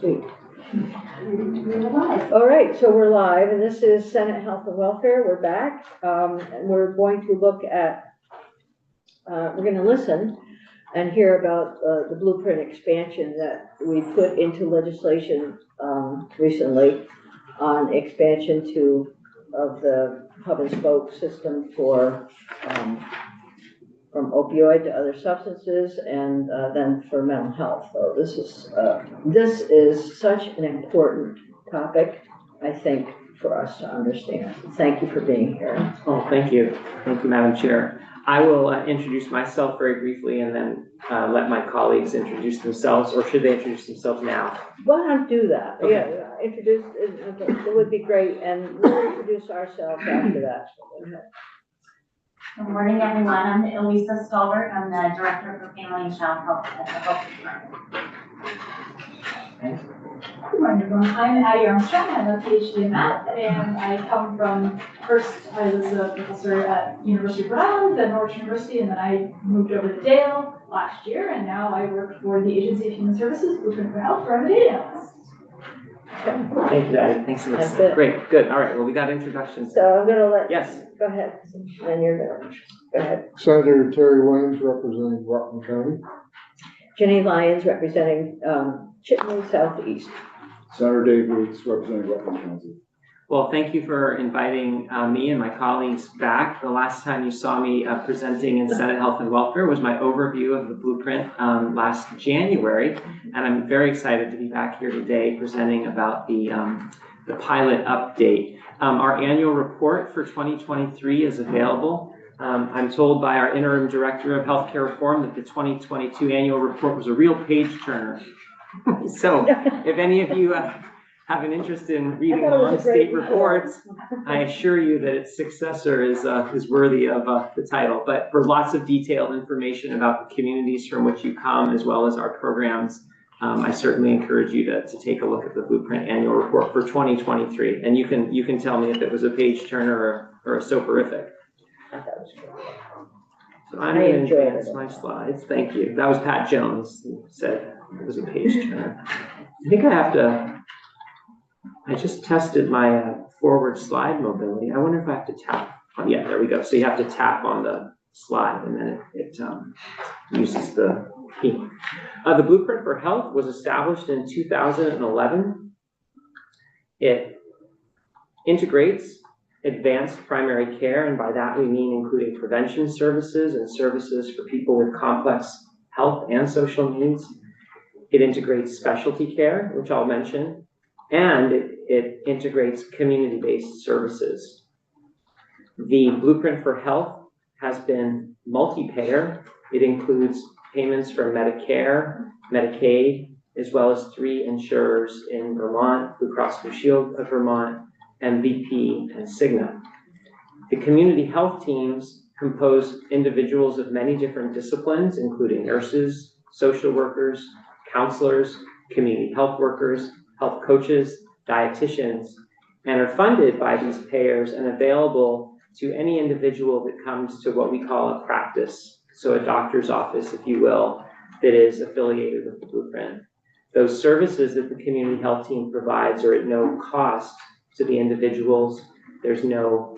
sweet. All right, so we're live, and this is Senate Health and Welfare. We're back, and we're going to look at, we're going to listen and hear about the blueprint expansion that we put into legislation recently on expansion of the hub and spoke system for from opioid to other substances, and then for mental health. So this is such an important topic, I think, for us to understand. Thank you for being here. Oh, thank you. Thank you, Madam Chair. I will introduce myself very briefly and then let my colleagues introduce themselves, or should they introduce themselves now? Why don't do that? Okay. Yeah, introduce, it would be great, and we'll introduce ourselves after that. Good morning, everyone. I'm Elisa Stolberg. I'm the Director for Family and Child Health at the Health Department. Good morning, everyone. I'm Addie Armstrong. I'm a PhD in math, and I come from, first I was a professor at University of Rhode Island, then Norwich University, and then I moved over to Dale last year, and now I work for the Agency of Human Services, Blueprint for Health, where I'm a data analyst. Thank you, Addie. Thanks so much. That's it. Great, good. All right, well, we got introductions. So I'm gonna let, Yes. go ahead, and you're gonna, go ahead. Senator Terry Williams representing Rutland County. Jenny Lyons representing Chittenden Southeast. Senator Dave Weeks representing Rutland County. Well, thank you for inviting me and my colleagues back. The last time you saw me presenting in Senate Health and Welfare was my overview of the blueprint last January, and I'm very excited to be back here today presenting about the pilot update. Our annual report for 2023 is available. I'm told by our interim director of healthcare reform that the 2022 annual report was a real page turner. So if any of you have an interest in reading long state reports, I assure you that its successor is worthy of the title. But for lots of detailed information about the communities from which you come, as well as our programs, I certainly encourage you to take a look at the Blueprint Annual Report for 2023. And you can tell me if it was a page turner or a soporific. So I'm going to advance my slides. Thank you. That was Pat Jones who said it was a page turner. I think I just tested my forward slide mobility. I wonder if I have to tap. Oh, yeah, there we go. So you have to tap on the slide and then it uses the key. The Blueprint for Health was established in 2011. It integrates advanced primary care, and by that we mean including prevention services and services for people with complex health and social needs. It integrates specialty care, which I'll mention, and it integrates community-based services. The Blueprint for Health has been multi-payer. It includes payments from Medicare, Medicaid, as well as 3 insurers in Vermont, Blue Cross Blue Shield of Vermont, MVP, and Cigna. The community health teams compose individuals of many different disciplines, including nurses, social workers, counselors, community health workers, health coaches, dietitians, and are funded by these payers and available to any individual that comes to what we call a practice, so a doctor's office, if you will, that is affiliated with the Blueprint. Those services that the community health team provides are at no cost to the individuals. There's no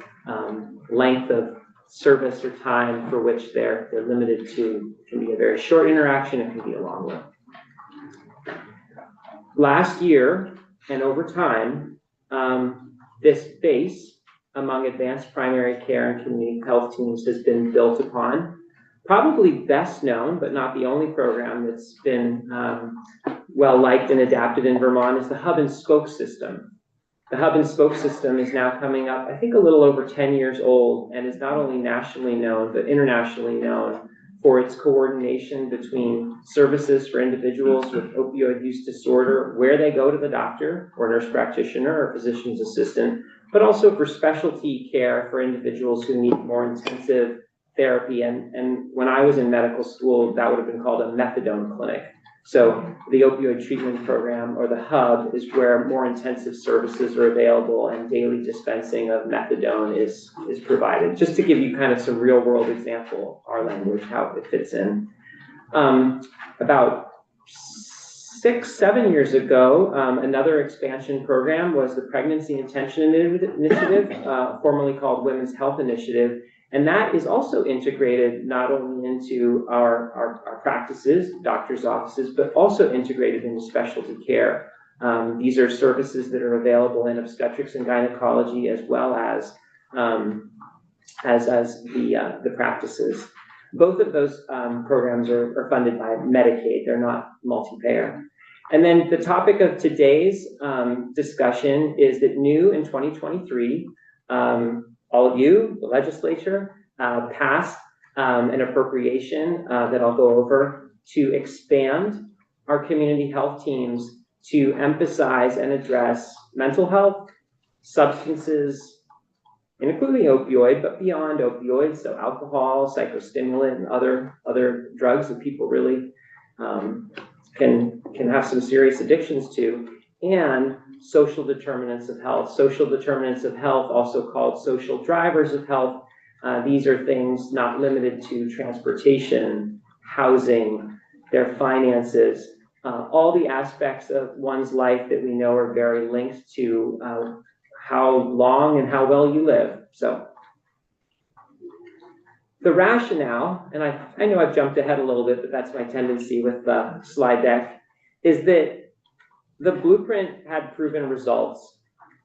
length of service or time for which they're limited to. It can be a very short interaction, it can be a long one. Last year and over time, this base among advanced primary care and community health teams has been built upon. Probably best known, but not the only program that's been well liked and adapted in Vermont is the hub and spoke system. The hub and spoke system is now coming up, I think, a little over 10 years old, and is not only nationally known, but internationally known for its coordination between services for individuals with opioid use disorder, where they go to the doctor or nurse practitioner or physician's assistant, but also for specialty care for individuals who need more intensive therapy. And when I was in medical school, that would have been called a methadone clinic. So the opioid treatment program, or the hub, is where more intensive services are available and daily dispensing of methadone is provided. Just to give you kind of some real world example, our language, how it fits in. About 6, 7 years ago, another expansion program was the Pregnancy Intention Initiative, formerly called Women's Health Initiative. And that is also integrated not only into our practices, doctors' offices, but also integrated into specialty care. These are services that are available in obstetrics and gynecology, as well as the practices. Both of those programs are funded by Medicaid. They're not multi-payer. And then the topic of today's discussion is that new in 2023, all of you, the legislature, passed an appropriation that I'll go over to expand our community health teams to emphasize and address mental health, substances, including opioid, but beyond opioids, so alcohol, psychostimulant, and other drugs that people really can have some serious addictions to, and social determinants of health. Social determinants of health, also called social drivers of health. These are things not limited to transportation, housing, their finances, all the aspects of one's life that we know are very linked to how long and how well you live. So the rationale, and I know I've jumped ahead a little bit, but that's my tendency with the slide deck, is that the blueprint had proven results.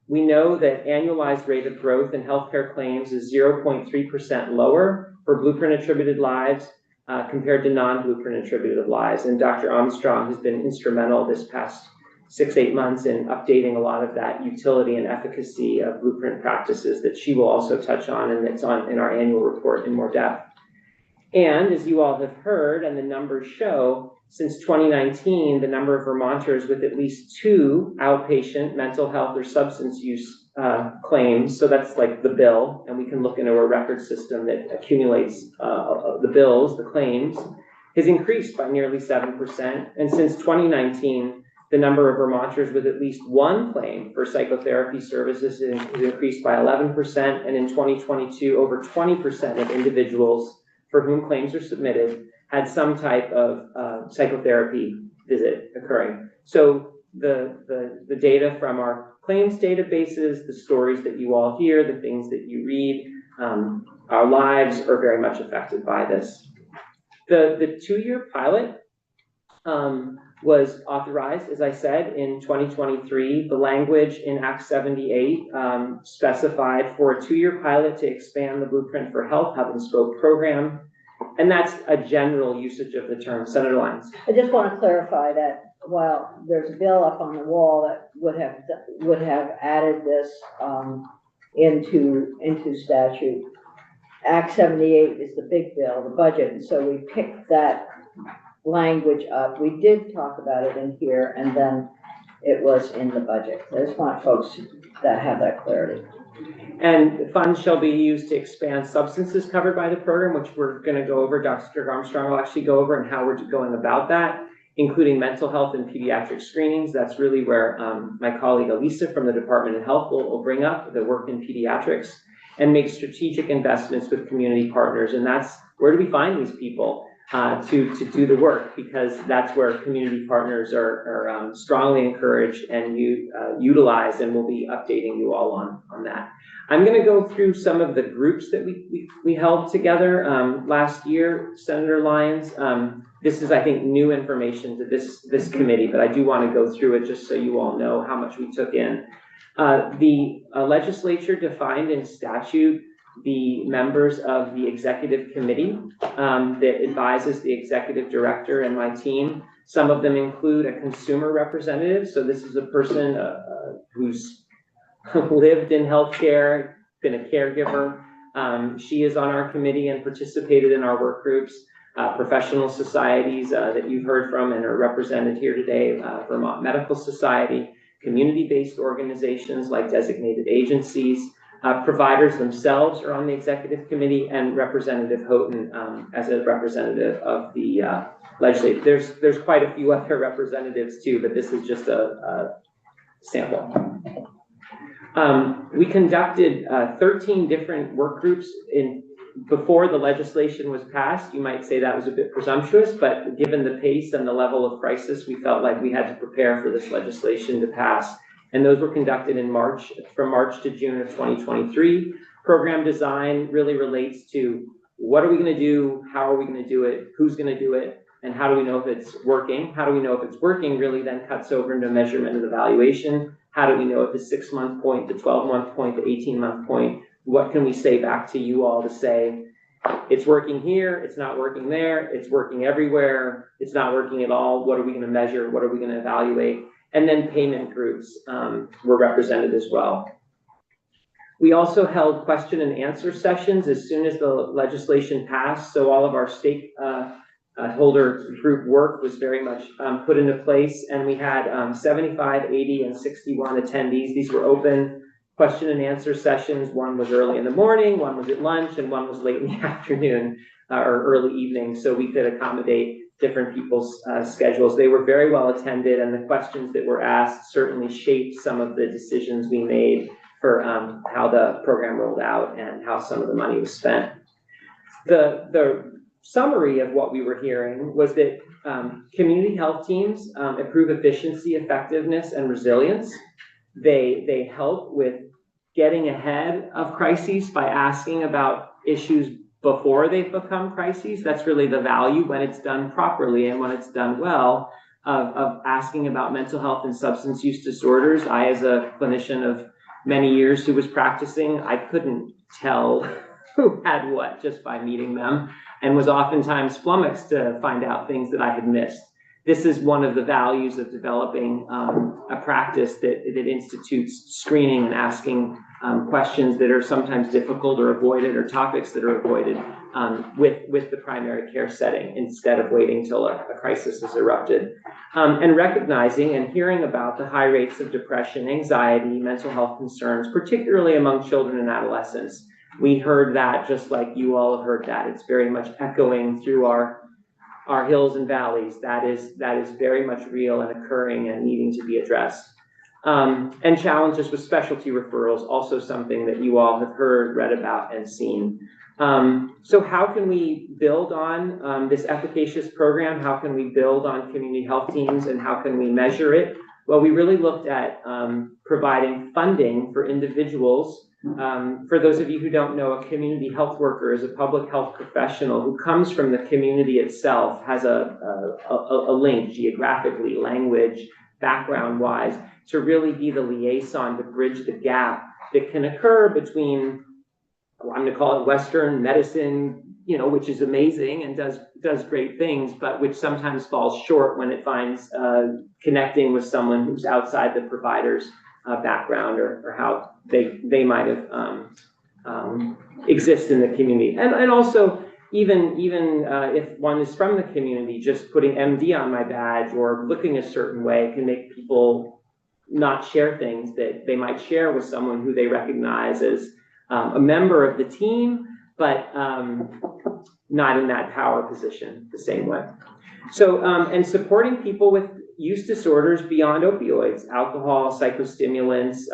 We know that annualized rate of growth in healthcare claims is 0.3% lower for blueprint attributed lives compared to non-blueprint attributed lives. And Dr. Armstrong has been instrumental this past 6-8 months in updating a lot of that utility and efficacy of blueprint practices that she will also touch on, and it's on in our annual report in more depth. And as you all have heard, and the numbers show, since 2019, the number of Vermonters with at least 2 outpatient mental health or substance use claims, so that's like the bill, and we can look into a record system that accumulates the bills, the claims, has increased by nearly 7%. And since 2019, the number of Vermonters with at least 1 claim for psychotherapy services has increased by 11%, and in 2022, over 20% of individuals for whom claims are submitted had some type of psychotherapy visit occurring. So the data from our claims databases, the stories that you all hear, the things that you read, our lives are very much affected by this. The 2-year pilot was authorized, as I said, in 2023. The language in Act 78 specified for a 2-year pilot to expand the Blueprint for Health Hub and Spoke program. And that's a general usage of the term. Senator Lyons. I just want to clarify that while there's a bill up on the wall that would have added this into statute, Act 78 is the big bill, the budget, and so we picked that language up. We did talk about it in here, and then it was in the budget. I just want folks that have that clarity. And funds shall be used to expand substances covered by the program, which we're going to go over. Dr. Armstrong will actually go over and how we're going about that, including mental health and pediatric screenings. That's really where my colleague Elisa from the Department of Health will bring up the work in pediatrics, and make strategic investments with community partners. And that's where do we find these people to do the work, because that's where community partners are strongly encouraged and utilized, and we'll be updating you all on that. I'm going to go through some of the groups that we held together last year, Senator Lyons. This is, I think, new information to this committee, but I do want to go through it just so you all know how much we took in. The legislature defined in statute the members of the executive committee that advises the executive director and my team. Some of them include a consumer representative. So this is a person who's lived in healthcare, been a caregiver. She is on our committee and participated in our work groups. Professional societies that you've heard from and are represented here today, Vermont Medical Society, community-based organizations like designated agencies, providers themselves are on the executive committee, and Representative Houghton as a representative of the legislature. There's quite a few other representatives too, but this is just a sample. We conducted 13 different work groups before the legislation was passed, you might say that was a bit presumptuous, but given the pace and the level of crisis, we felt like we had to prepare for this legislation to pass. And those were conducted in March, from March to June of 2023. Program design really relates to what are we going to do, how are we going to do it, who's going to do it, and how do we know if it's working? How do we know if it's working really then cuts over into measurement and evaluation. How do we know at the 6-month point, the 12-month point, the 18-month point, what can we say back to you all to say, it's working here, it's not working there, it's working everywhere, it's not working at all, what are we going to measure, what are we going to evaluate? And then payment groups were represented as well. We also held question and answer sessions as soon as the legislation passed, so all of our stakeholder group work was very much put into place, and we had 75, 80, and 61 attendees. These were open question and answer sessions. One was early in the morning, one was at lunch, and one was late in the afternoon or early evening, so we could accommodate different people's schedules. They were very well attended, and the questions that were asked certainly shaped some of the decisions we made for how the program rolled out and how some of the money was spent. The summary of what we were hearing was that community health teams improve efficiency, effectiveness, and resilience. They help with getting ahead of crises by asking about issues before they've become crises. That's really the value when it's done properly and when it's done well of asking about mental health and substance use disorders. I, as a clinician of many years who was practicing, I couldn't tell who had what just by meeting them, and was oftentimes flummoxed to find out things that I had missed. This is one of the values of developing a practice that institutes screening and asking questions that are sometimes difficult or avoided, or topics that are avoided with the primary care setting instead of waiting till a crisis has erupted. And recognizing and hearing about the high rates of depression, anxiety, mental health concerns, particularly among children and adolescents. We heard that just like you all have heard that. It's very much echoing through our hills and valleys. That is very much real and occurring and needing to be addressed. And challenges with specialty referrals, also something that you all have heard, read about, and seen. So how can we build on this efficacious program? How can we build on community health teams, and how can we measure it? Well, we really looked at providing funding for individuals. For those of you who don't know, a community health worker is a public health professional who comes from the community itself, has a link geographically, language, background-wise, to really be the liaison to bridge the gap that can occur between, I'm going to call it Western medicine, which is amazing and does great things, but which sometimes falls short when it finds connecting with someone who's outside the provider's background or how they might have exist in the community. And also, even if one is from the community, just putting MD on my badge or looking a certain way can make people not share things that they might share with someone who they recognize as a member of the team, but not in that power position the same way. So, and supporting people with use disorders beyond opioids, alcohol, psychostimulants,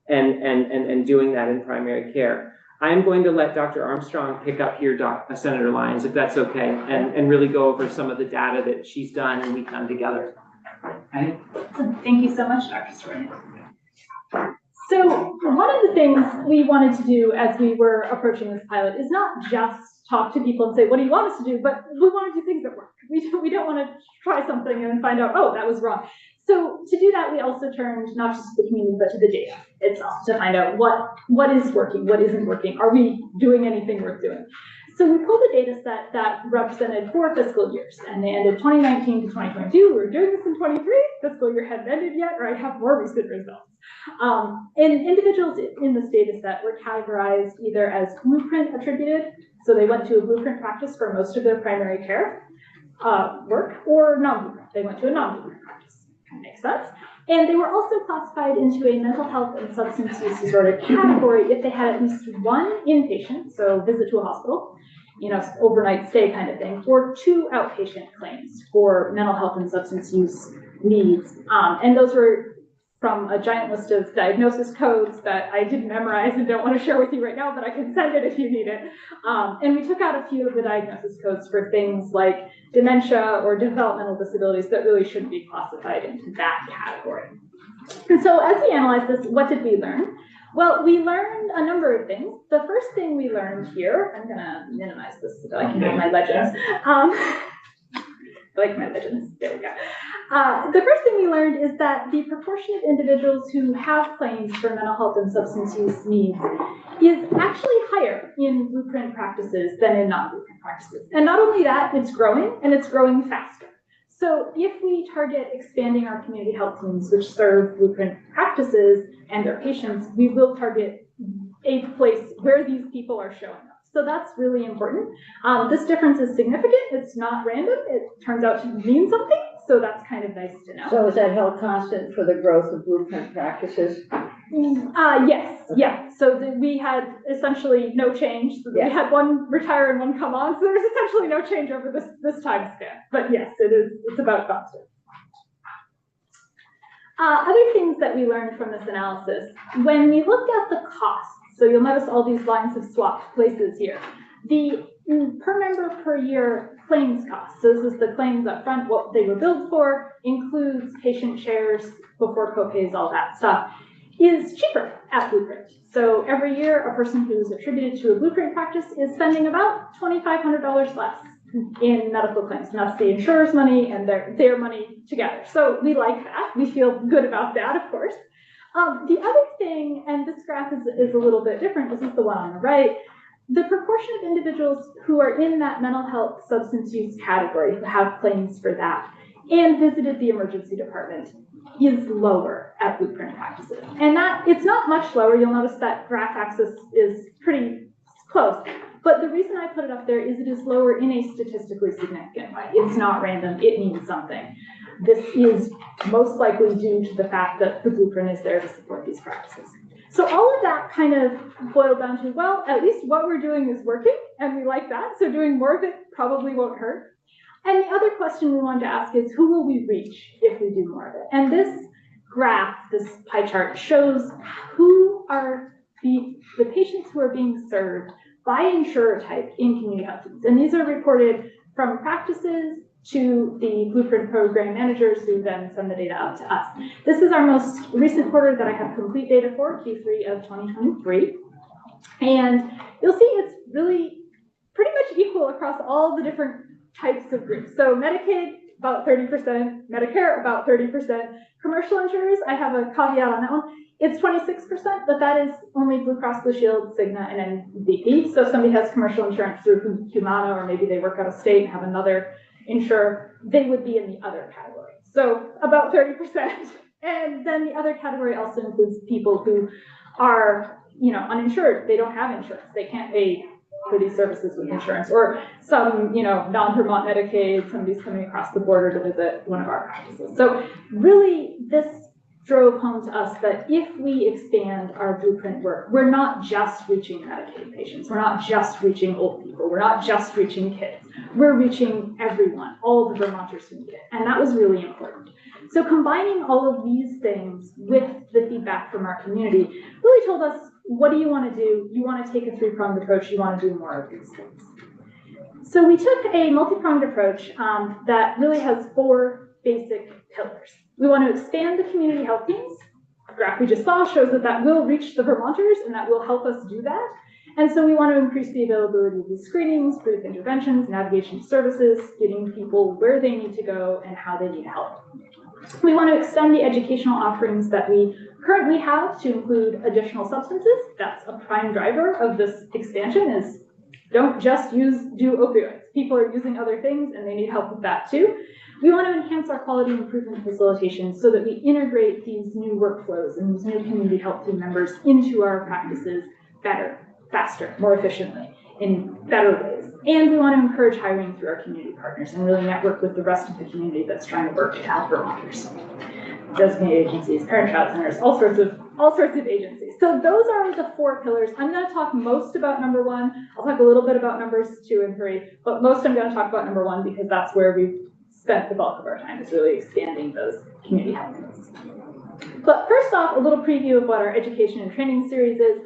and doing that in primary care. I'm going to let Dr. Armstrong pick up here, Senator Lyons, if that's okay, and really go over some of the data that she's done and we've done together. Thank you so much, Dr. Story. So one of the things we wanted to do as we were approaching this pilot is not just talk to people and say, what do you want us to do? But we want to do things that work. We don't want to try something and find out, oh, that was wrong. So to do that, we also turned not just to the community, but to the data itself to find out what is working, what isn't working. Are we doing anything worth doing? So we pulled a data set that represented 4 fiscal years, and they ended 2019 to 2022. We were doing this in 23. Fiscal year hadn't ended yet, or I have more recent results. And individuals in this data set were categorized either as Blueprint attributed, so they went to a Blueprint practice for most of their primary care work, or non-Blueprint. They went to a non-Blueprint practice. Makes sense. And they were also classified into a mental health and substance use disorder category if they had at least 1 inpatient, so visit to a hospital, overnight stay kind of thing, or 2 outpatient claims for mental health and substance use needs. And those were from a giant list of diagnosis codes that I didn't memorize and don't want to share with you right now, but I can send it if you need it. And we took out a few of the diagnosis codes for things like dementia or developmental disabilities that really shouldn't be classified into that category. And so as we analyzed this, what did we learn? Well, we learned a number of things. The first thing we learned here, I'm gonna minimize this so that I can have my legends. Like my legends, there we go. The first thing we learned is that the proportion of individuals who have claims for mental health and substance use needs is actually higher in Blueprint practices than in non-Blueprint practices. And not only that, it's growing, and it's growing faster. So if we target expanding our community health teams, which serve Blueprint practices and their patients, we will target a place where these people are showing up. So that's really important. This difference is significant. It's not random. It turns out to mean something. So that's kind of nice to know. So is that held constant for the growth of Blueprint practices? Yes, yeah. So we had essentially no change. So we had one retire and one come on. So there's essentially no change over this time span. But yes, it's about constant. Other things that we learned from this analysis, when we looked at the costs, so you'll notice all these lines have swapped places here. The per member per year claims cost, so this is the claims up front, what they were billed for, includes patient shares, before copays, all that stuff, is cheaper at Blueprint. So every year, a person who is attributed to a Blueprint practice is spending about $2,500 less in medical claims. And that's the insurer's money and their money together. So we like that. We feel good about that, of course. The other thing, and this graph is a little bit different, this is the one on the right, the proportion of individuals who are in that mental health substance use category, who have claims for that, and visited the emergency department, is lower at Blueprint practices. And that, it's not much lower. You'll notice that graph axis is pretty close. But the reason I put it up there is it is lower in a statistically significant way. It's not random, it means something. This is most likely due to the fact that the Blueprint is there to support these practices. So all of that kind of boiled down to, well, at least what we're doing is working, and we like that, so doing more of it probably won't hurt. And the other question we wanted to ask is, who will we reach if we do more of it? And this graph, this pie chart, shows who are the patients who are being served by insurer type in community health teams. And these are reported from practices to the Blueprint program managers who then send the data out to us. This is our most recent quarter that I have complete data for, Q3 of 2023. And you'll see it's really pretty much equal across all the different types of groups. So Medicaid, about 30%, Medicare, about 30%. Commercial insurers, I have a caveat on that one. It's 26%, but that is only Blue Cross Blue Shield, Cigna, and MVP. So if somebody has commercial insurance through Humana, or maybe they work out of state and have another insurer, they would be in the other category. So about 30%. And then the other category also includes people who are, uninsured. They don't have insurance. They can't pay for these services with insurance, or some, non-Vermont Medicaid, somebody's coming across the border to visit one of our practices. So really, this drove home to us that if we expand our Blueprint work, we're not just reaching Medicaid patients, we're not just reaching old people, we're not just reaching kids, we're reaching everyone, all the Vermonters who need it, and that was really important. So combining all of these things with the feedback from our community really told us, what do you want to do? You want to take a three-pronged approach, you want to do more of these things. So we took a multi-pronged approach that really has four basic pillars. We want to expand the community health teams. The graph we just saw shows that will reach the Vermonters, and that will help us do that. And so we want to increase the availability of these screenings, brief interventions, navigation services, getting people where they need to go and how they need help. We want to extend the educational offerings that we currently have to include additional substances. That's a prime driver of this expansion, is don't just do opioids. People are using other things and they need help with that too. We want to enhance our quality improvement facilitation so that we integrate these new workflows and these new community health team members into our practices better, faster, more efficiently, in better ways. And we want to encourage hiring through our community partners and really network with the rest of the community that's trying to work to help Vermonters. Designated agencies, parent-child centers, all sorts of agencies. So those are the four pillars. I'm going to talk most about number one. I'll talk a little bit about numbers 2 and 3, but most I'm going to talk about number one because that's where we've spent the bulk of our time, is really expanding those community health teams. But first off, a little preview of what our education and training series is.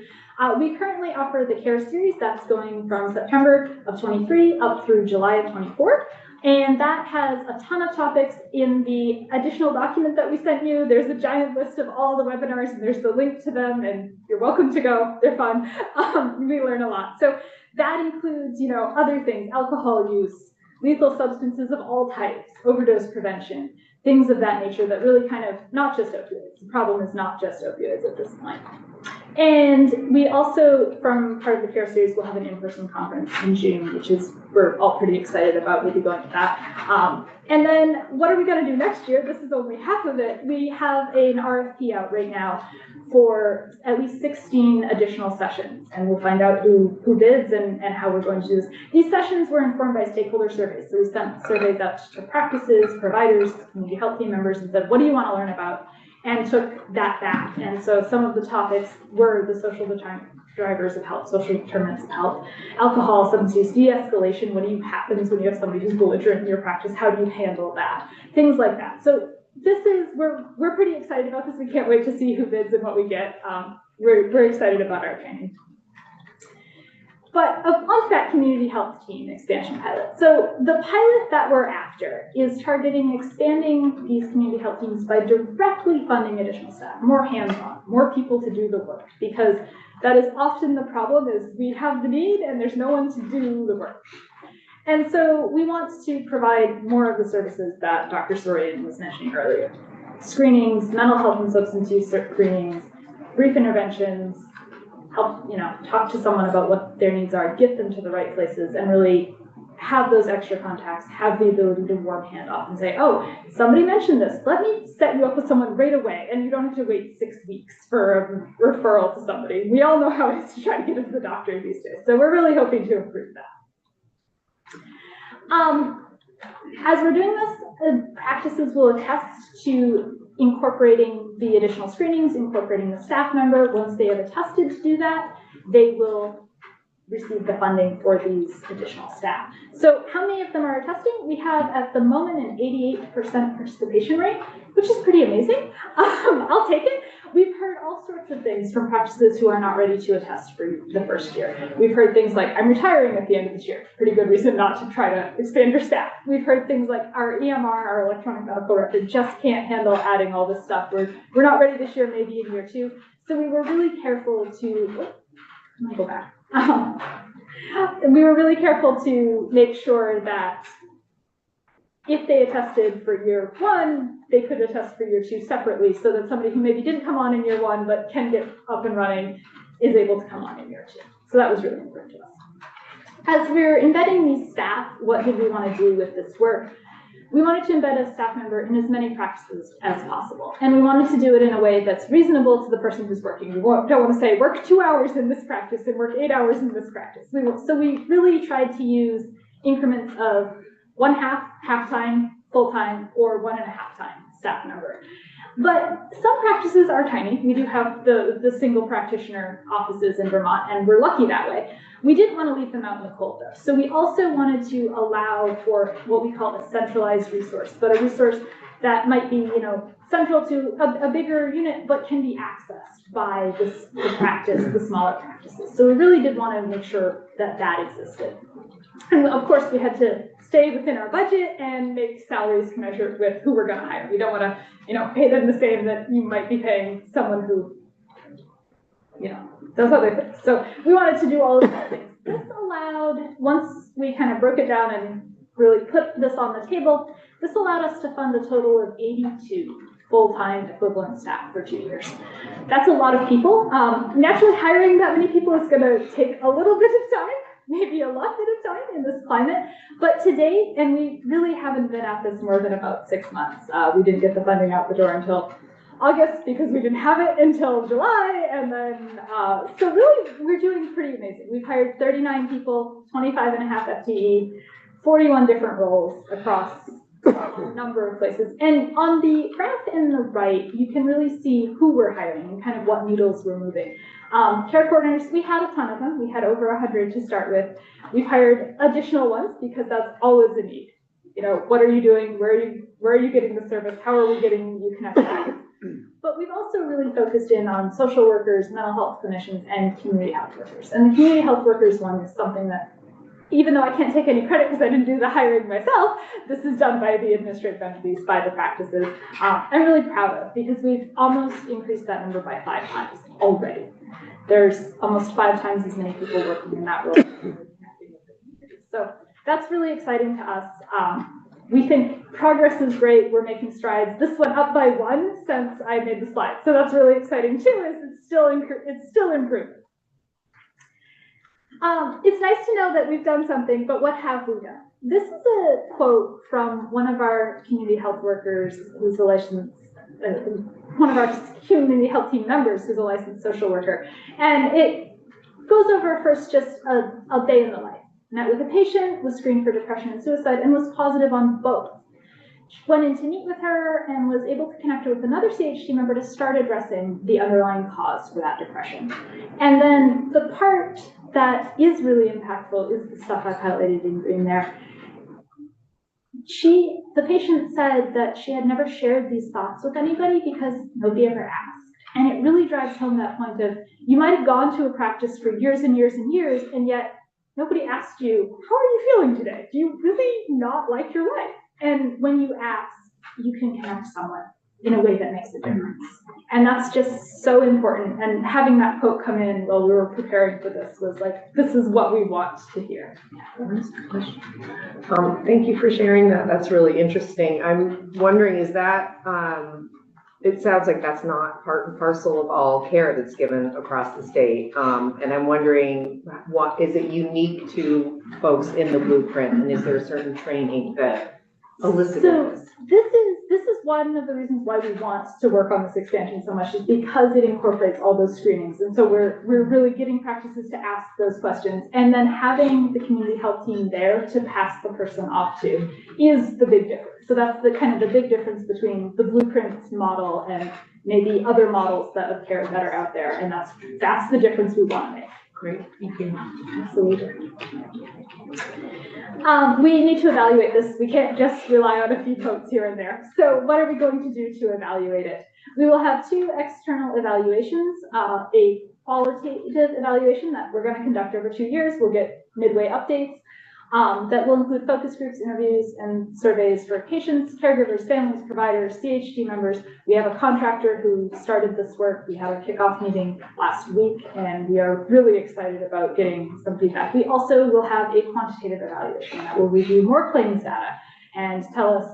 We currently offer the CARE series that's going from September of 23 up through July of 24. And that has a ton of topics. In the additional document that we sent you, there's a giant list of all the webinars, and there's the link to them, and you're welcome to go. They're fun. We learn a lot. So that includes, other things, alcohol use, lethal substances of all types, overdose prevention, things of that nature that really kind of, not just opioids. The problem is not just opioids at this point. And we also, from part of the CARE series, will have an in-person conference in June, which is, we're all pretty excited about. We'll be going to that. And then what are we going to do next year? This is only half of it. We have an RFP out right now for at least 16 additional sessions, and we'll find out who bids and how we're going to do this. These sessions were informed by stakeholder surveys. So we sent surveys out to practices, providers, community health team members, and said, what do you want to learn about? And took that back. And so some of the topics were the social drivers of health, social determinants of health, alcohol, substance use, de-escalation, what happens when you have somebody who's belligerent in your practice, how do you handle that? Things like that. So this is, we're pretty excited about this. We can't wait to see who bids and what we get. We're excited about our training. But onto that community health team expansion pilot. So the pilot that we're after is targeting expanding these community health teams by directly funding additional staff, more hands-on, more people to do the work, because that is often the problem is we have the need and there's no one to do the work. And so we want to provide more of the services that Dr. Sorian was mentioning earlier. Screenings, mental health and substance use screenings, brief interventions, help, talk to someone about what their needs are, get them to the right places, and really have those extra contacts, have the ability to warm hand off and say, oh, somebody mentioned this, let me set you up with someone right away, and you don't have to wait 6 weeks for a referral to somebody. We all know how it is to try to get into the doctor these days, so we're really hoping to improve that. As we're doing this, practices will attest to incorporating the additional screenings, incorporating the staff member. Once they have attested to do that, they will receive the funding for these additional staff. So how many of them are attesting? We have at the moment an 88% participation rate, which is pretty amazing. I'll take it. We've heard all sorts of things from practices who are not ready to attest for the first year. We've heard things like, I'm retiring at the end of this year. Pretty good reason not to try to expand your staff. We've heard things like our EMR, our electronic medical record, just can't handle adding all this stuff. We're not ready this year, maybe in year 2. So we were really careful to, let me go back. We were really careful to make sure that if they attested for year 1, they could attest for year 2 separately, so that somebody who maybe didn't come on in year 1 but can get up and running is able to come on in year 2. So that was really important to us. As we're embedding these staff, what did we want to do with this work? We wanted to embed a staff member in as many practices as possible. And we wanted to do it in a way that's reasonable to the person who's working. We don't want to say, work 2 hours in this practice and work 8 hours in this practice. So we really tried to use increments of 1/2, half-time, full-time, or 1.5-time staff member. But some practices are tiny. We do have the single practitioner offices in Vermont, and we're lucky that way. We didn't want to leave them out in the cold, though. So we also wanted to allow for what we call a centralized resource, but a resource that might be, central to a bigger unit, but can be accessed by the practice, the smaller practices. So we really did want to make sure that that existed. And of course, we had to stay within our budget and make salaries commensurate with who we're going to hire. We don't want to, pay them the same that you might be paying someone who, does other things. So we wanted to do all of those things. This allowed, once we kind of broke it down and really put this on the table, this allowed us to fund a total of 82 full-time equivalent staff for 2 years. That's a lot of people. Naturally, hiring that many people is going to take a little bit of time, maybe a lot bit of time in this climate. But to date, and we really haven't been at this more than about 6 months. We didn't get the funding out the door until August because we didn't have it until July. And then, so really, we're doing pretty amazing. We've hired 39 people, 25.5 FTE, 41 different roles across a number of places. And on the graph in the right, you can really see who we're hiring and kind of what needles we're moving. Care coordinators, we had a ton of them. We had over 100 to start with. We've hired additional ones because that's always a need. What are you doing? Where are you getting the service? How are we getting you connected? but we've also really focused in on social workers, mental health clinicians, and community health workers. And the community health workers one is something that, even though I can't take any credit because I didn't do the hiring myself, this is done by the administrative entities, by the practices. I'm really proud of, because we've almost increased that number by 5 times already. There's almost 5 times as many people working in that role. So that's really exciting to us. We think progress is great. We're making strides. This went up by 1 since I made the slide. So that's really exciting too, is it's still improving. It's nice to know that we've done something, but what have we done? This is a quote from one of our community health workers who's a licensed, one of our community health team members who's a licensed social worker. And it goes over first just a day in the life. Met with a patient, was screened for depression and suicide, and was positive on both. Went in to meet with her and was able to connect her with another CHT member to start addressing the underlying cause for that depression. And then the part that is really impactful is the stuff I've highlighted in green there. The patient said that she had never shared these thoughts with anybody because nobody ever asked. And it really drives home that point of, you might have gone to a practice for years and years and years, and yet nobody asked you, how are you feeling today? Do you really not like your life? And when you ask, you can connect someone in a way that makes a difference. And that's just so important. And having that quote come in while we were preparing for this was like, this is what we want to hear. Thank you for sharing that. That's really interesting. I'm wondering, is that, it sounds like that's not part and parcel of all care that's given across the state. And I'm wondering, what is it unique to folks in the blueprint? And is there a certain training that elicited this? This is one of the reasons why we want to work on this expansion so much, is because it incorporates all those screenings. And so we're really getting practices to ask those questions, and then having the community health team there to pass the person off to is the big difference. So that's the kind of the big difference between the blueprint model and maybe other models of care that are out there. And that's the difference we want to make. Great, thank you. Absolutely. We need to evaluate this. We can't just rely on a few quotes here and there. So what are we going to do to evaluate it? We will have 2 external evaluations, a qualitative evaluation that we're going to conduct over 2 years. We'll get midway updates that will include focus groups, interviews, and surveys for patients, caregivers, families, providers, CHT members. We have a contractor who started this work. We had a kickoff meeting last week, and we are really excited about getting some feedback. We also will have a quantitative evaluation that will review more claims data and tell us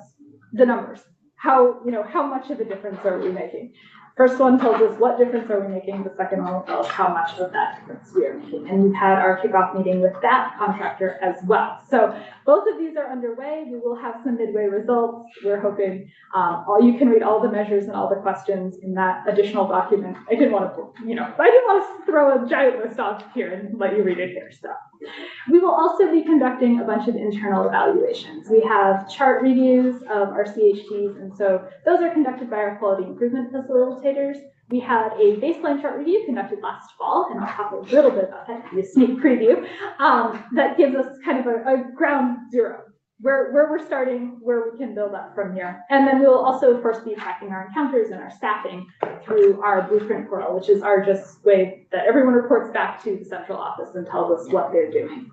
the numbers. How much of a difference are we making? First one tells us what difference are we making. The second one will tell us how much of that difference we are making. And we've had our kickoff meeting with that contractor as well. So both of these are underway. We will have some midway results. We're hoping you can read all the measures and all the questions in that additional document. I didn't want to throw a giant list off here and let you read it here. So we will also be conducting a bunch of internal evaluations. We have chart reviews of our CHTs, and so those are conducted by our quality improvement facilitators. We had a baseline chart review conducted last fall, and I'll talk a little bit about that, a sneak preview, that gives us kind of a ground zero, where we're starting, where we can build up from here. And then we will also, of course, be tracking our encounters and our staffing through our blueprint portal, which is our just way that everyone reports back to the central office and tells us what they're doing.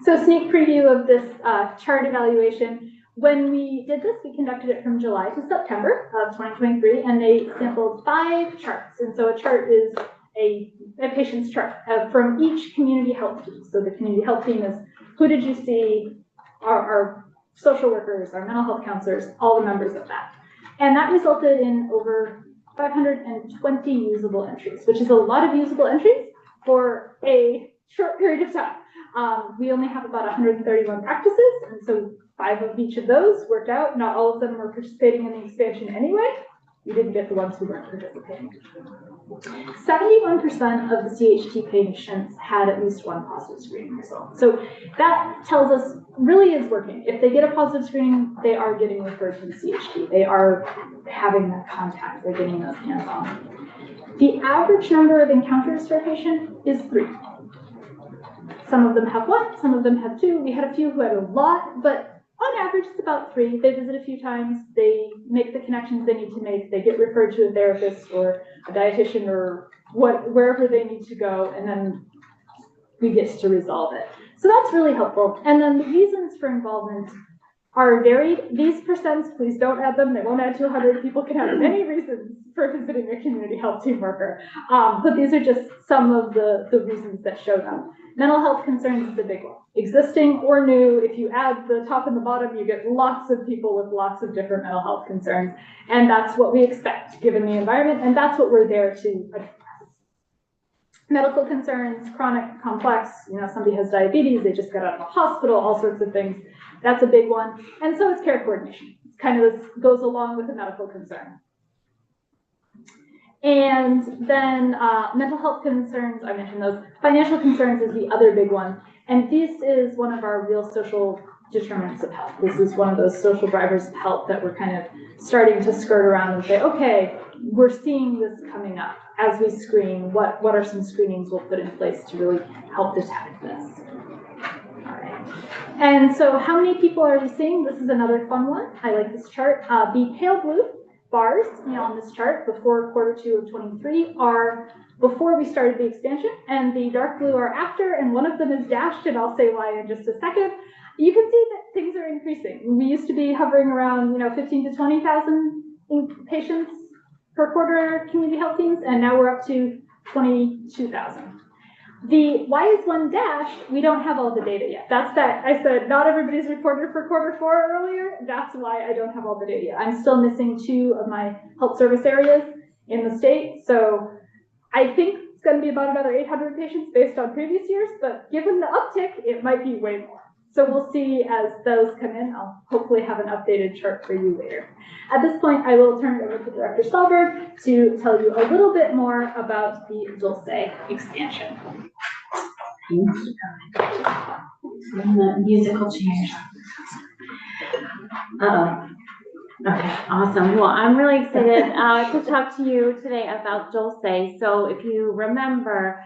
So sneak preview of this chart evaluation. When we did this, we conducted it from July to September of 2023, and they sampled 5 charts. And so a chart is a patient's chart from each community health team. So the community health team is, who did you see? Our social workers, our mental health counselors, all the members of that. And that resulted in over 520 usable entries, which is a lot of usable entries for a short period of time. We only have about 131 practices, and so 5 of each of those worked out. Not all of them were participating in the expansion anyway. We didn't get the ones who weren't participating. 71% of the CHT patients had at least one positive screening result. So that tells us really is working. If they get a positive screening, they are getting referred to the CHT. They are having that contact. They're getting those hands-on. The average number of encounters per patient is 3. Some of them have 1, some of them have 2. We had a few who had a lot, but on average, it's about 3. They visit a few times, they make the connections they need to make, they get referred to a therapist or a dietitian or wherever they need to go, and then we get to resolve it. So that's really helpful. And then the reasons for involvement are varied. These percents, please don't add them. They won't add to 100. People can have many reasons for visiting a community health team worker. But these are just some of the reasons that showed up. Mental health concerns is a big one. Existing or new, if you add the top and the bottom, you get lots of people with lots of different mental health concerns. And that's what we expect given the environment. And that's what we're there to address. Medical concerns, chronic, complex, somebody has diabetes, they just got out of the hospital, all sorts of things. That's a big one. And so is care coordination. It's kind of goes along with the medical concern. And then mental health concerns, I mentioned those. Financial concerns is the other big one. And this is one of our real social determinants of health. This is one of those social drivers of health that we're kind of starting to skirt around and say, okay, we're seeing this coming up as we screen. What are some screenings we'll put in place to really help detect this? All right. And so how many people are we seeing? This is another fun one. I like this chart. The pale blue bars on this chart before Q2 of 23 are before we started the expansion, and the dark blue are after, and one of them is dashed, and I'll say why in just a second. You can see that things are increasing. We used to be hovering around 15 to 20,000 patients per quarter community health teams, and now we're up to 22,000. The why is one dashed? We don't have all the data yet. That's that. I said not everybody's reported for Q4 earlier. That's why I don't have all the data yet. I'm still missing 2 of my health service areas in the state. So I think it's going to be about another 800 patients based on previous years, but given the uptick, it might be way more. So we'll see as those come in. I'll hopefully have an updated chart for you later. At this point, I will turn it over to Director Stolberg to tell you a little bit more about the Dulce expansion. The musical chairs. Okay, awesome. Well, I'm really excited to talk to you today about Dulce. So if you remember,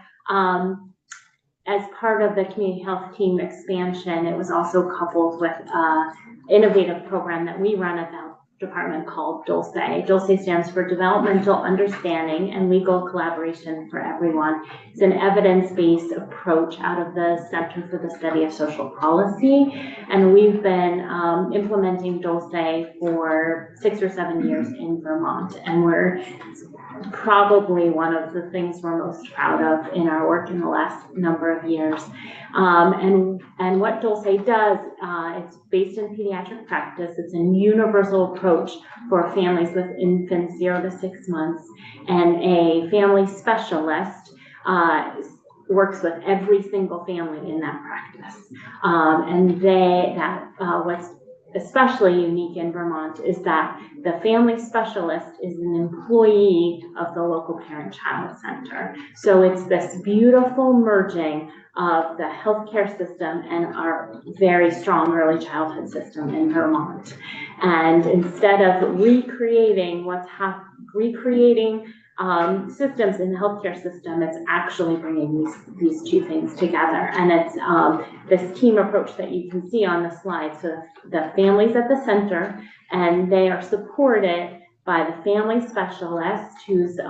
as part of the community health team expansion, it was also coupled with an innovative program that we run at the department called Dulce. Dulce stands for Developmental Understanding and Legal Collaboration for Everyone. It's an evidence-based approach out of the Center for the Study of Social Policy, and we've been implementing Dulce for 6 or 7 years in Vermont, and we're probably one of the things we're most proud of in our work in the last number of years. And what Dulce does, it's based in pediatric practice. It's a universal approach for families with infants 0 to 6 months, and a family specialist works with every single family in that practice. What's especially unique in Vermont is that the family specialist is an employee of the local parent-child center. So it's this beautiful merging of the healthcare system and our very strong early childhood system in Vermont. And instead of recreating systems in the healthcare system, it's actually bringing these 2 things together. And it's this team approach that you can see on the slide. So the family's at the center, and they are supported by the family specialist, who's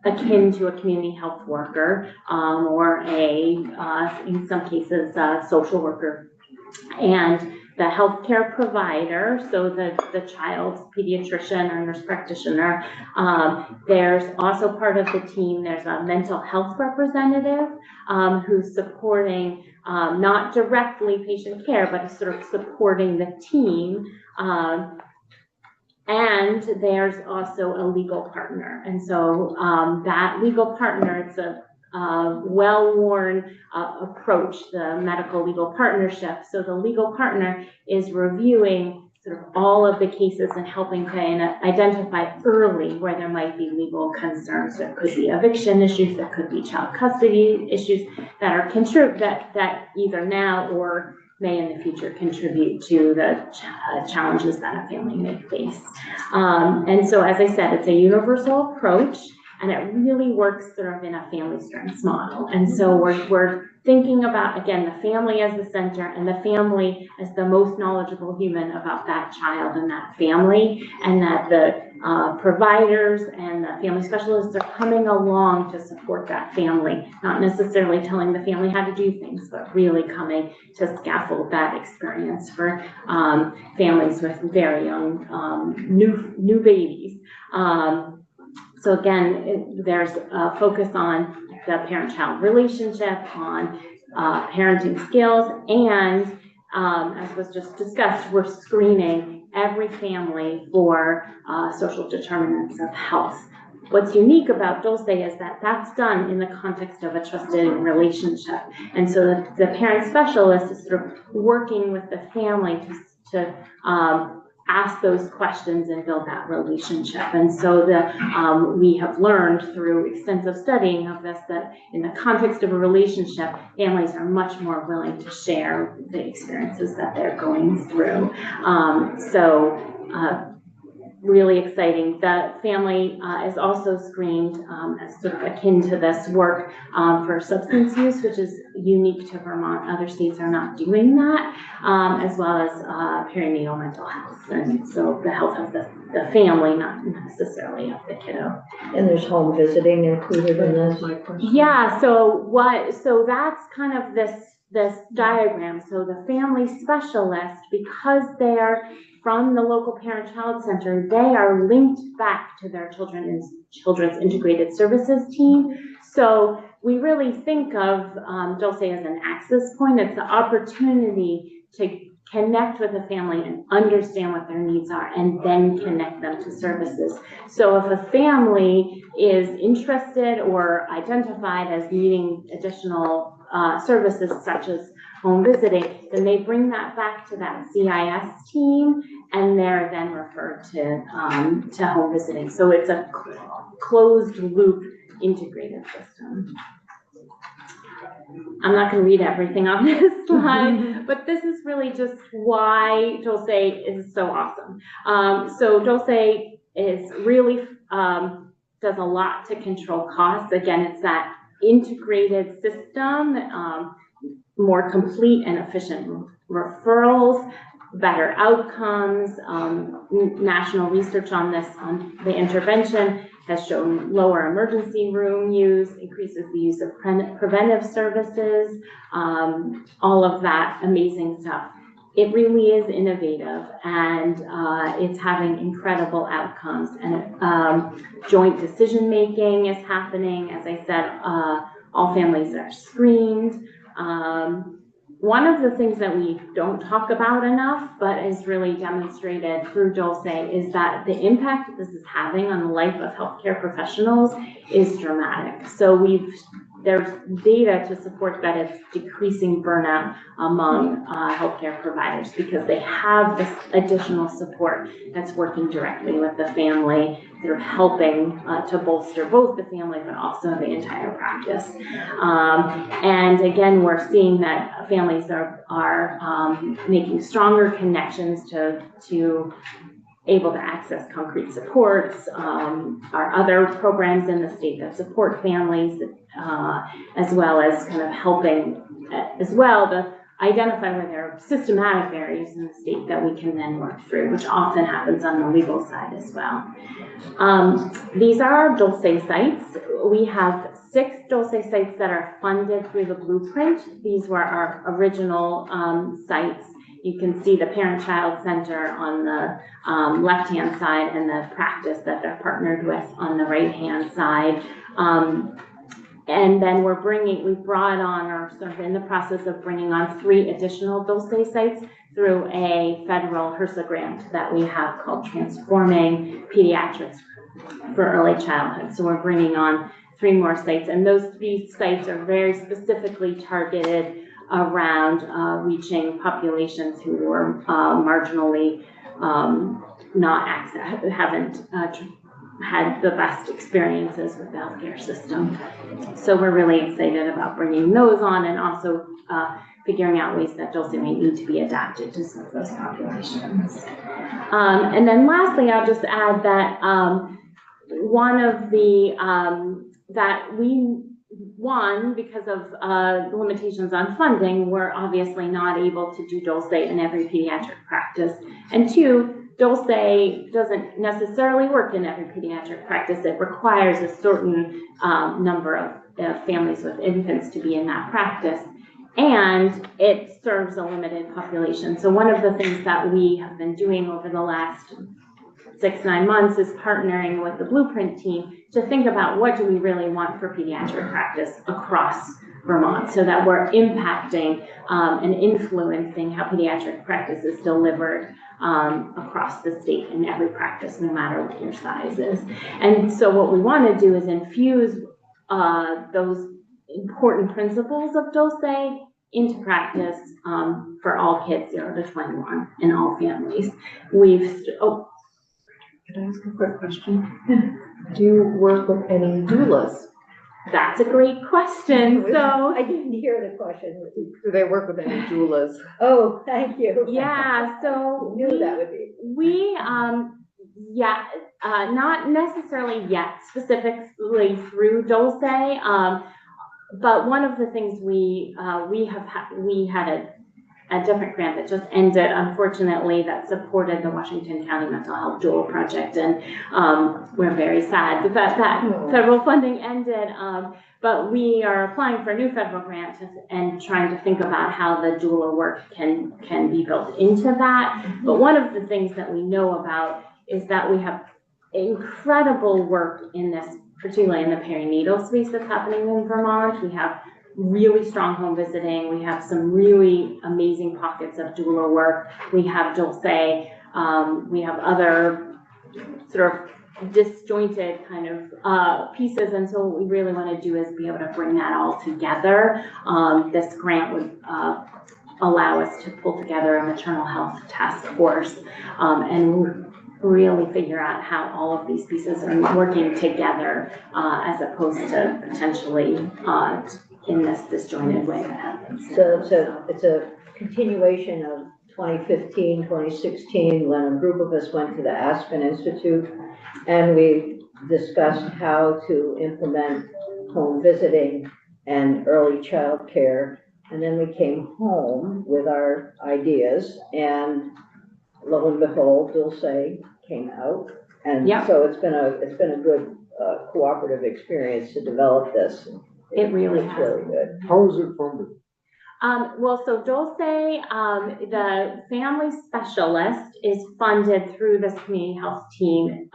akin to a community health worker, or in some cases, a social worker. And the healthcare provider, so the child's pediatrician or nurse practitioner. There's also part of the team, there's a mental health representative who's supporting not directly patient care, but is sort of supporting the team. And there's also a legal partner. And so that legal partner, it's a well-worn approach, the medical legal partnership. So the legal partner is reviewing sort of all of the cases and helping to identify early where there might be legal concerns. There could be eviction issues, there could be child custody issues that are that either now or may in the future contribute to the challenges that a family may face. And so, as I said, it's a universal approach. and it really works sort of in a family strengths model. And so we're thinking about, again, the family as the center and the family as the most knowledgeable human about that child and that family, and that the providers and the family specialists are coming along to support that family, not necessarily telling the family how to do things, but really coming to scaffold that experience for families with very young new babies. So again, there's a focus on the parent-child relationship, on parenting skills, and as was just discussed, we're screening every family for social determinants of health. What's unique about Dulce is that that's done in the context of a trusted relationship. And so the parent specialist is sort of working with the family to ask those questions and build that relationship. And so we have learned through extensive studying of this that in the context of a relationship, families are much more willing to share the experiences that they're going through. Really exciting. The family is also screened as sort of akin to this work for substance use, which is unique to Vermont. Other states are not doing that, as well as perinatal mental health. And so the health of the family, not necessarily of the kiddo. And there's home visiting included in this? Yeah, so that's kind of this diagram. So the family specialist, because they're from the local parent-child center, they are linked back to their children's integrated services team. So we really think of Dulce as an access point. It's the opportunity to connect with a family and understand what their needs are, and then connect them to services. So if a family is interested or identified as needing additional services such as home visiting, then they bring that back to that CIS team, and they're then referred to home visiting. So it's a closed loop integrated system. I'm not going to read everything on this slide, but this is really just why Dulce is so awesome. So Dulce is really does a lot to control costs. Again, it's that integrated system, more complete and efficient referrals, better outcomes. National research on this, on the intervention, has shown lower emergency room use, increases the use of preventive services, all of that amazing stuff. It really is innovative, and it's having incredible outcomes, and joint decision making is happening. As I said, all families are screened. One of the things that we don't talk about enough, but is really demonstrated through Dulce, is that the impact that this is having on the life of healthcare professionals is dramatic. So there's data to support that it's decreasing burnout among healthcare providers, because they have this additional support that's working directly with the family. They're helping to bolster both the family, but also the entire practice. And again, we're seeing that families are making stronger connections to able to access concrete supports. Our other programs in the state that support families, as well as kind of helping as well to identify where there are systematic barriers in the state that we can then work through, which often happens on the legal side as well. These are our Dulce sites. We have 6 Dulce sites that are funded through the blueprint. These were our original sites. You can see the parent-child center on the left-hand side, and the practice that they're partnered with on the right-hand side. And then we brought on, or sort of in the process of bringing on 3 additional Dulce sites through a federal HRSA grant that we have called Transforming Pediatrics for Early Childhood. So we're bringing on 3 more sites, and those 3 sites are very specifically targeted around reaching populations who were marginally haven't had the best experiences with the healthcare system. So we're really excited about bringing those on, and also figuring out ways that Dulce may need to be adapted to some of those populations. And then lastly, I'll just add that one of the, because of limitations on funding, we're obviously not able to do Dulce in every pediatric practice. And two, Dulce doesn't necessarily work in every pediatric practice. It requires a certain number of families with infants to be in that practice. And it serves a limited population. So one of the things that we have been doing over the last 6-9 months is partnering with the Blueprint team to think about what do we really want for pediatric practice across Vermont, so that we're impacting and influencing how pediatric practice is delivered across the state in every practice, no matter what your size is. And so what we want to do is infuse those important principles of Dulce into practice for all kids 0 to 21 in all families. Can I ask a quick question? Do you work with any doulas? That's a great question. So, I didn't hear the question. Do they work with any doulas? Oh, thank you. yeah, so Knew that would be. we not necessarily yet specifically through Dulce, but one of the things we had a different grant that just ended, unfortunately, that supported the Washington County Mental Health Dual Project, and we're very sad that federal funding ended, but we are applying for a new federal grant and trying to think about how the doula work can be built into that. But one of the things that we know about is that we have incredible work in this, particularly in the perinatal space that's happening in Vermont. We have really strong home visiting. We have some really amazing pockets of doula work. We have Dulce. We have other sort of disjointed kind of pieces. And so what we really want to do is be able to bring that all together. This grant would allow us to pull together a maternal health task force and really figure out how all of these pieces are working together as opposed to potentially in this disjointed way that happens. So it's a continuation of 2015, 2016, when a group of us went to the Aspen Institute and we discussed how to implement home visiting and early child care. And then we came home with our ideas, and lo and behold, Dulce came out. And so it's been a good cooperative experience to develop this. It really It's has. really good. How is it funded? Well, so Dulce, the family specialist is funded through this community health team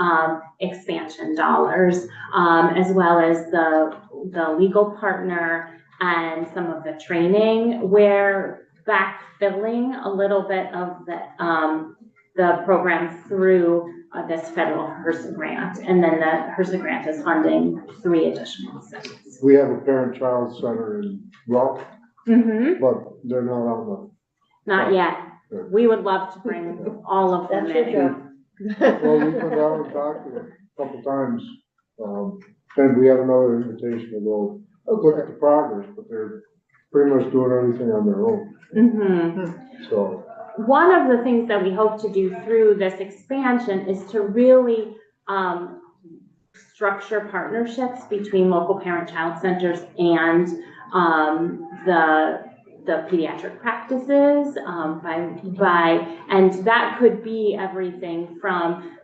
expansion dollars, as well as the legal partner and some of the training. We're backfilling a little bit of the program through this federal HRSA grant, and then the HRSA grant is funding 3 additional studies. We have a parent-child center in Rock, Mm-hmm. but they're not on Not yet. Good. We would love to bring all of them That's your in. job. Well, we've been down and talked to them a couple times. And we have another invitation to go look at the progress, but they're pretty much doing everything on their own. Mm-hmm. So One of the things that we hope to do through this expansion is to really structure partnerships between local parent-child centers and the pediatric practices and that could be everything from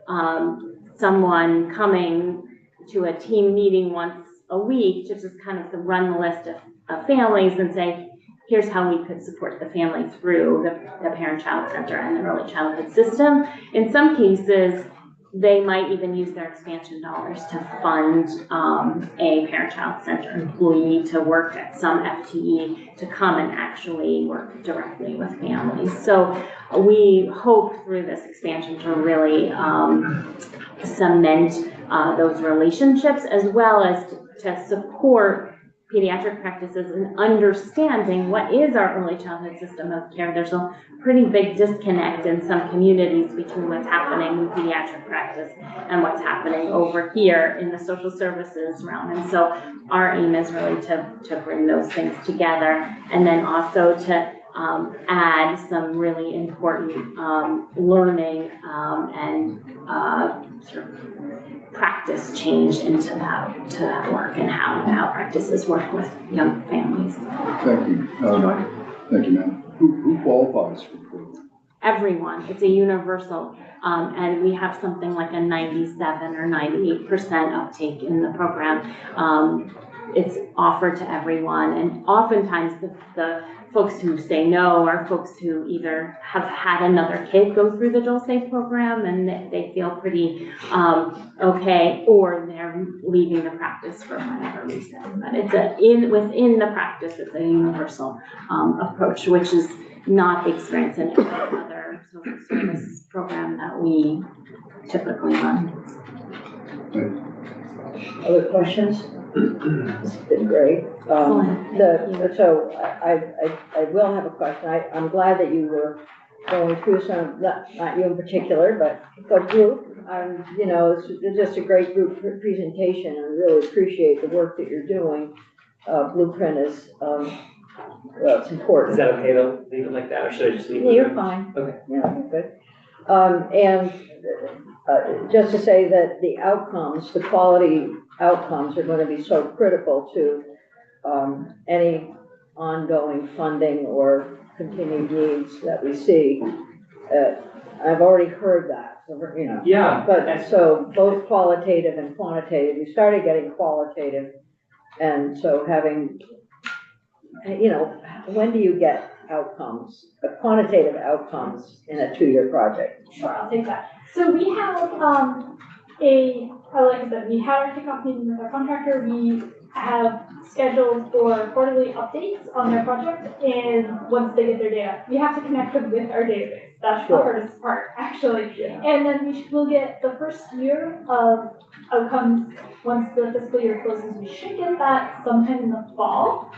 someone coming to a team meeting once a week to just kind of run the list of families and say, here's how we could support the family through the parent-child center and the early childhood system. In some cases, they might even use their expansion dollars to fund a parent-child center employee to work at some FTE to come and actually work directly with families. So we hope through this expansion to really cement those relationships, as well as to support pediatric practices in understanding what is our early childhood system of care. There's a pretty big disconnect in some communities between what's happening in pediatric practice and what's happening over here in the social services realm. And so our aim is really to bring those things together, and then also to add some really important learning and sort of practice change into that work and how practices work with young families. Thank you. Thank you, ma'am. Who qualifies for the program? Everyone, it's a universal, and we have something like a 97 or 98% uptake in the program. It's offered to everyone, and oftentimes the folks who say no are folks who either have had another kid go through the Dulce program and they feel pretty okay, or they're leaving the practice for whatever reason. But it's within the practice, it's a universal approach, which is not the experience in any other social service program that we typically run. Other questions? It's been great. So I will have a question. I'm glad that you were going through some, not you in particular, but the group. You know, it's just a great group presentation, and I really appreciate the work that you're doing. Blueprint is, well, it's important. Is that okay to leave it like that, or should I just leave it? You're fine. Okay. Yeah, you're good. Just to say that the outcomes, the quality outcomes are going to be so critical to any ongoing funding or continued needs that we see. I've already heard that, you know. Yeah. But so both qualitative and quantitative, we started getting qualitative, and so having, you know, when do you get outcomes, quantitative outcomes in a 2-year project? Sure, I'll take that. So we have like I said, we had our kickoff meeting with our contractor. We have scheduled for quarterly updates on their project, and once they get their data, we have to connect them with our database. That's the hardest part, actually. Yeah. And then we'll get the first year of outcomes once the fiscal year closes. We should get that sometime in the fall.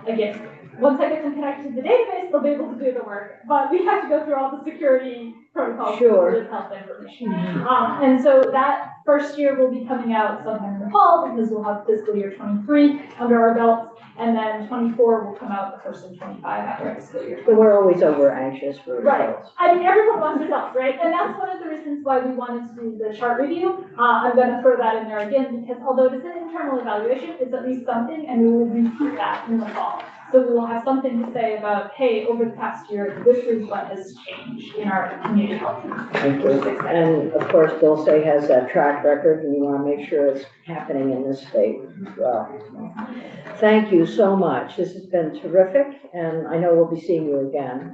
Again, once I get them connected to the database, they'll be able to do the work. But we have to go through all the security protocols Sure. with health information. And so that first year will be coming out sometime in the fall, because we'll have fiscal year 23 under our belts, and then 24 will come out the first of 25 after fiscal year. So we're always over anxious for Right. results. I mean, everyone wants results, right? And that's one of the reasons why we wanted to do the chart review. I'm going to throw that in there again, because although it is an internal evaluation, it's at least something, and we will repeat that in the fall. So we will have something to say about, hey, over the past year, this is what has changed in our community health. Thank you. And of course, Dulce has that track record, and you want to make sure it's happening in this state as well. Thank you so much. This has been terrific, and I know we'll be seeing you again.